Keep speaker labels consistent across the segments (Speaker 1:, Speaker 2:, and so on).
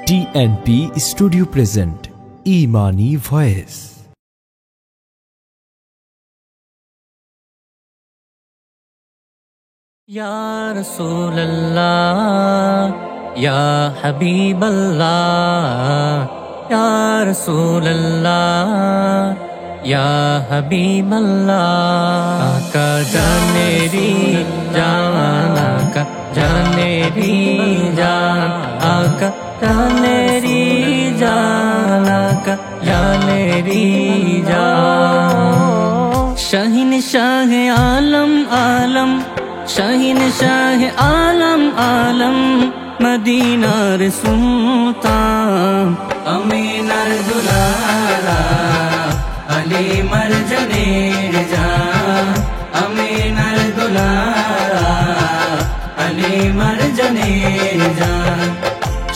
Speaker 1: TNP studio present ইমানি voice.
Speaker 2: ইয়া রাসূলুল্লাহ ইয়া হাবিবাল্লাহ ইয়া রাসূলুল্লাহ ইয়া হাবিবাল্লাহ আকা জানেরি জান আকা জানেরি জান আকা জানেরি জান আকা জানেরি জান শাহিন শাহ আলম আলম শাহিন শাহ আলম আলম মদিনার সুলতান আমিনার দুলারা আলী মরজনের জান আমিনার দুলারা আলী মরজনের জান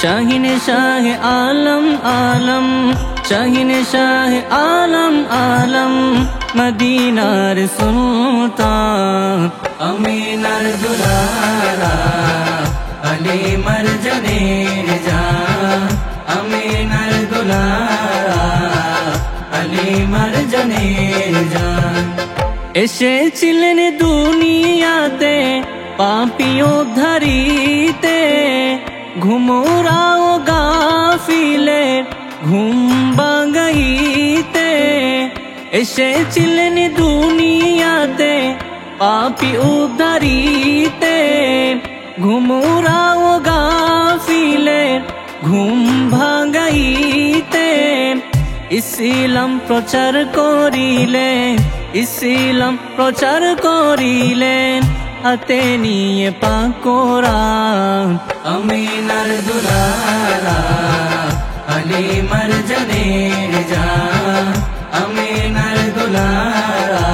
Speaker 2: শাহিন শাহ আলম আলম শাহিন শাহ আলম আলম মদিনার সুলতান আমিনার দুলারা আলী মরজনের জান আমিনার দুলারা আলী মরজনের জান এসেছিলেন দুনিয়াতে পাপী উদ্ধারিতে ঘুমোরাও গাফিলে ঘুম ভাঙাইতে এসেছিলেন দুনিয়াতে পাপী উদ্ধারিতে ঘুমোরাও গাফিলে ঘুম ভাঙাইতে ইসলাম প্রচার করিলেন ইসলাম প্রচার করিলেন হাতে নিয়ে পাক কোরআন আমিনার দুলারা আলী মরজনের জান আমিনার দুলারা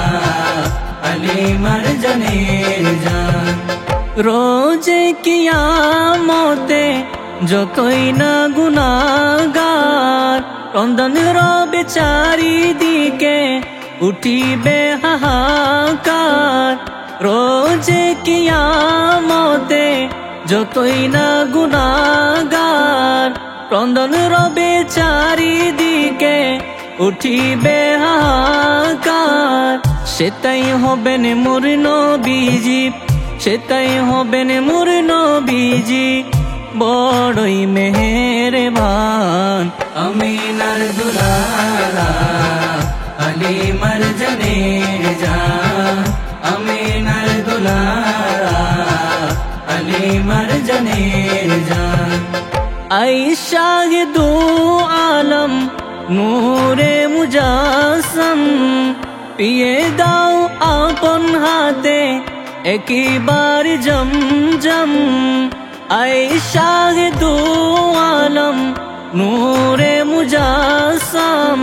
Speaker 2: আলী মরজনের জান রোজে কিয়ামতে যতই না গুনাহগার ক্রন্দন রবে চারিদিকে উঠিবে হাহাকার রোজে কিয়ামতে যতই না গুনাহগার ক্রন্দন রবে চারিদিকে উঠিবে হাহাকার সেটাই হবেন মোর নবীজি সেটাই হবেন মোর নবীজি বড়ই মেহেরবান আমিনার দুলারা আলী মরজনের জান আমিনার দুলারা আলী মরজনের জান আয়েশা দু আলম নূরে মুজাসম পিয়ে দাও আপন হাতে একবার জমজম আয়েশা দু আলম নূরে মুজাসম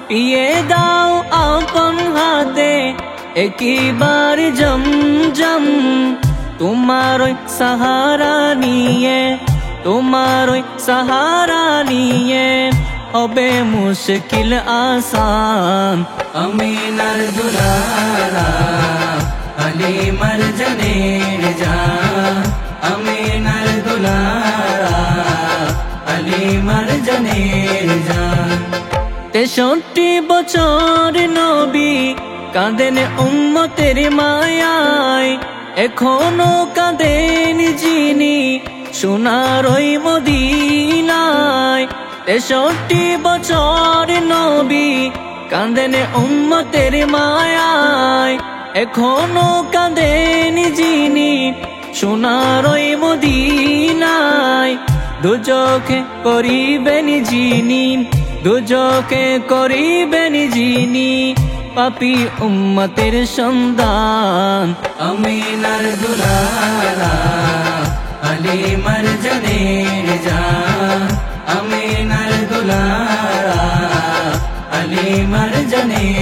Speaker 2: পিয়ে দাও আপন হাতে একবার জমজম তোমার সাহারা নিয়ে তোমার সাহারা নিয়ে হবে মুশকিল আসান আমিনার দুলারা আলী মরজনের জান আমিনার দুলারা আলী মরজনের জান 63 বছর নবী কাঁদেন উম্মতের মায়ায় এখনো কাঁদেন যিনি সোনার ওই মদিনায় 63 বছর নবী কাঁদেন উম্মতের মায়ায় এখনো কাঁদেন যিনি সোনার ওই মদিনায় দুজকে করিবেন যিনি দুজকে করিবেন যিনি পাপী উম্মতের সন্ধান আমিনার দুলারা আলী মরজনের জান আমিনার দুলারা আলী মরজনের